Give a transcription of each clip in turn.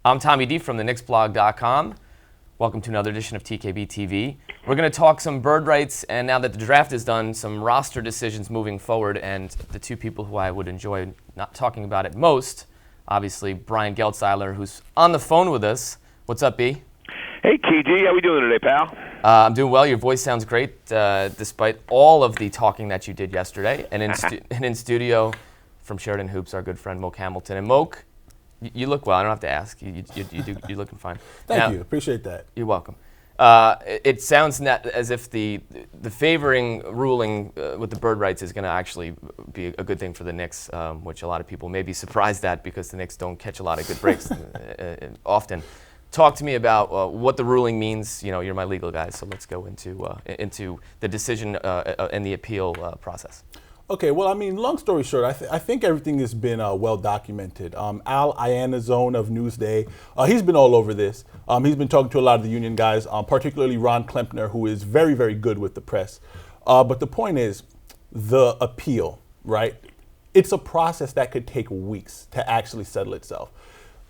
I'm Tommy D from the KnicksBlog.com. Welcome to another edition of TKB TV. We're going to talk some bird rights, and now that the draft is done, some roster decisions moving forward. And the two people who I would enjoy not talking about it most, obviously, Brian Geltzeiler, who's on the phone with us. What's up, B? Hey, TG. How we doing today, pal? I'm doing well. Your voice sounds great, despite all of the talking that you did yesterday. And in studio from Sheridan Hoops, our good friend Moke Hamilton. And Moke, you look well. I don't have to ask. You're looking fine. Thank you. Appreciate that. You're welcome. It sounds as if the favoring ruling with the bird rights is going to actually be a good thing for the Knicks, which a lot of people may be surprised at because the Knicks don't catch a lot of good breaks often. Talk to me about what the ruling means. You know, you're my legal guy, so let's go into the decision and the appeal process. Okay, well, I mean, long story short, I think everything has been well documented. Al Iannazzone of Newsday, he's been all over this. He's been talking to a lot of the union guys, particularly Ron Klempner, who is very, very good with the press. But the point is, the appeal, right? It's a process that could take weeks to actually settle itself.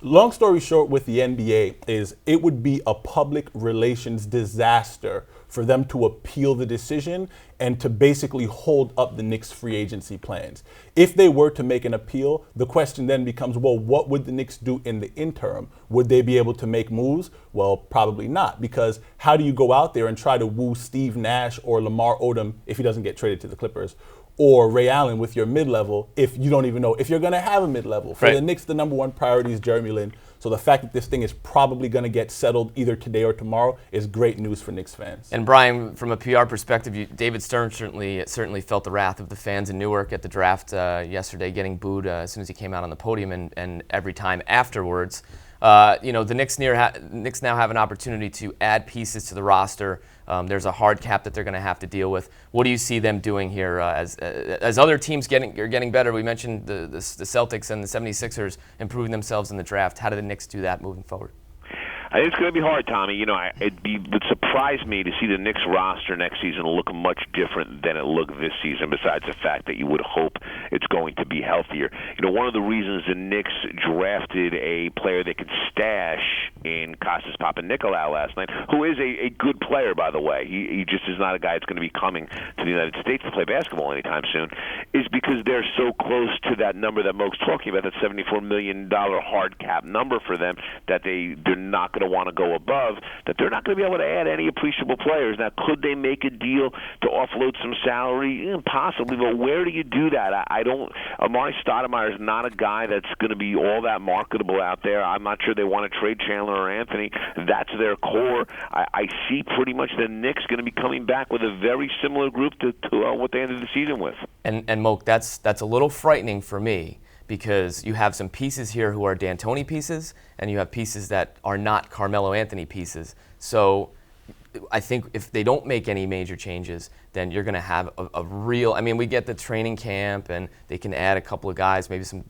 Long story short with the NBA is it would be a public relations disaster for them to appeal the decision and to basically hold up the Knicks' free agency plans. If they were to make an appeal, the question then becomes, well, what would the Knicks do in the interim? Would they be able to make moves? Well, probably not, because how do you go out there and try to woo Steve Nash or Lamar Odom if he doesn't get traded to the Clippers? Or Ray Allen with your mid-level if you don't even know if you're going to have a mid-level. For the Knicks, the number one priority is Jeremy Lin. So the fact that this thing is probably going to get settled either today or tomorrow is great news for Knicks fans. And Brian, from a PR perspective, David Stern certainly felt the wrath of the fans in Newark at the draft yesterday, getting booed as soon as he came out on the podium and every time afterwards. The Knicks now have an opportunity to add pieces to the roster. There's a hard cap that they're going to have to deal with. What do you see them doing here as other teams are getting better? We mentioned the Celtics and the 76ers improving themselves in the draft. How do the Knicks do that moving forward? I think it's going to be hard, Tommy. You know, it would surprise me to see the Knicks roster next season look much different than it looked this season, besides the fact that you would hope it's going to be healthier. You know, one of the reasons the Knicks drafted a player they could stash in Kostas Papanikolaou last night, who is a good player, by the way. He just is not a guy that's going to be coming to the United States to play basketball anytime soon, is because they're so close to that number that Moke's talking about, that $74 million hard cap number for them, that they're not going to want to go above, that they're not going to be able to add any appreciable players. Now, could they make a deal to offload some salary? Possibly, but where do you do that? I don't. Amari Stoudemire is not a guy that's going to be all that marketable out there. I'm not sure they want to trade Chandler or Anthony. That's their core. I see pretty much the Knicks going to be coming back with a very similar group to what they ended the season with. And Moke, that's a little frightening for me, because you have some pieces here who are D'Antoni pieces, and you have pieces that are not Carmelo Anthony pieces. So I think if they don't make any major changes, then you're going to have a real. I mean, we get the training camp, and they can add a couple of guys, maybe some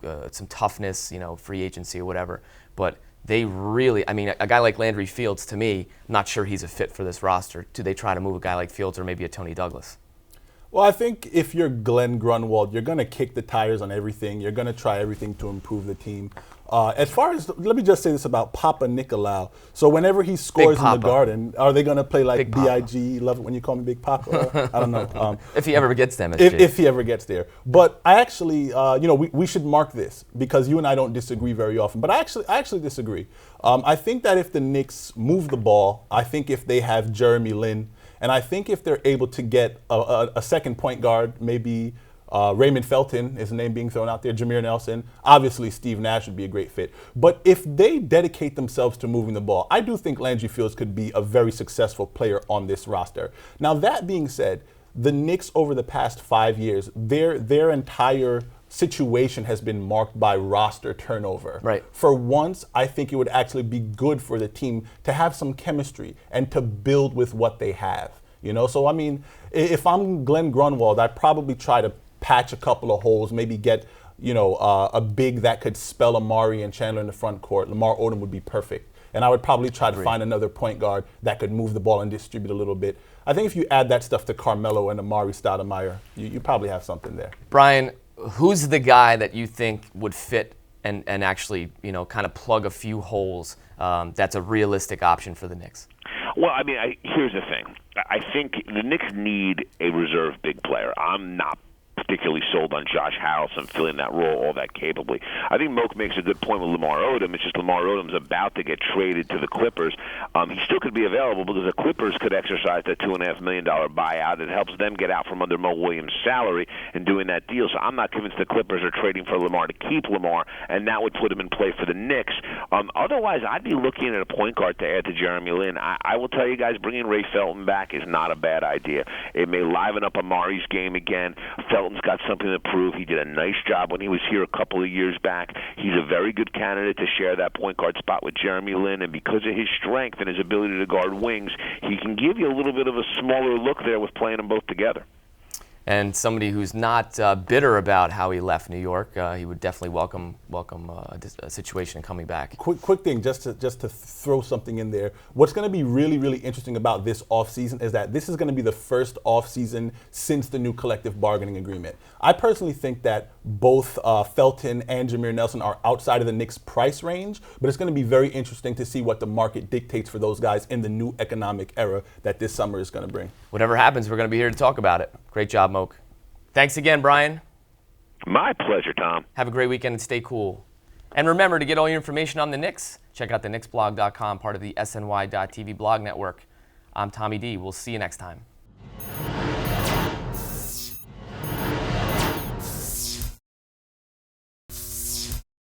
toughness, free agency or whatever. But they really, I mean, a guy like Landry Fields, to me, I'm not sure he's a fit for this roster. Do they try to move a guy like Fields or maybe a Tony Douglas? Well, I think if you're Glenn Grunwald, you're going to kick the tires on everything. You're going to try everything to improve the team. As far as, let me just say this about Papanikolaou. So whenever he scores in the Garden, are they going to play like B.I.G.? Love it when you call me Big Papa? I don't know. If he ever gets them. If he ever gets there. But I actually, we should mark this, because you and I don't disagree very often. But I actually disagree. I think that if the Knicks move the ball, I think if they have Jeremy Lin, and I think if they're able to get a second point guard, maybe Raymond Felton is a name being thrown out there, Jameer Nelson, obviously Steve Nash would be a great fit. But if they dedicate themselves to moving the ball, I do think Landry Fields could be a very successful player on this roster. Now, that being said, the Knicks over the past 5 years, their entire situation has been marked by roster turnover. Right. For once, I think it would actually be good for the team to have some chemistry and to build with what they have. So I mean, if I'm Glenn Grunwald, I'd probably try to patch a couple of holes, maybe get a big that could spell Amari and Chandler in the front court. Lamar Odom would be perfect. And I would probably try to find another point guard that could move the ball and distribute a little bit. I think if you add that stuff to Carmelo and Amari Stoudemire, you probably have something there. Brian, who's the guy that you think would fit and actually, kind of plug a few holes, that's a realistic option for the Knicks? Well, I mean, here's the thing. I think the Knicks need a reserve big player. I'm not particularly sold on Josh Harrelson filling that role all that capably. I think Moke makes a good point with Lamar Odom. It's just Lamar Odom's about to get traded to the Clippers. He still could be available because the Clippers could exercise that $2.5 million buyout. It helps them get out from under Mo Williams' salary in doing that deal. So I'm not convinced the Clippers are trading for Lamar to keep Lamar, and that would put him in play for the Knicks. Otherwise, I'd be looking at a point guard to add to Jeremy Lin. I will tell you guys, bringing Ray Felton back is not a bad idea. It may liven up Amari's game again. Felton's got something to prove. He did a nice job when he was here a couple of years back. He's a very good candidate to share that point guard spot with Jeremy Lin, and because of his strength and his ability to guard wings, he can give you a little bit of a smaller look there with playing them both together. And somebody who's not bitter about how he left New York, he would definitely welcome a situation coming back. Quick thing, just to throw something in there. What's going to be really, really interesting about this offseason is that this is going to be the first offseason since the new collective bargaining agreement. I personally think that both Felton and Jameer Nelson are outside of the Knicks' price range, but it's going to be very interesting to see what the market dictates for those guys in the new economic era that this summer is going to bring. Whatever happens, we're going to be here to talk about it. Great job, Moke. Thanks again, Brian. My pleasure, Tom. Have a great weekend and stay cool. And remember, to get all your information on the Knicks, check out the knicksblog.com, part of the SNY.TV blog network. I'm Tommy D. We'll see you next time.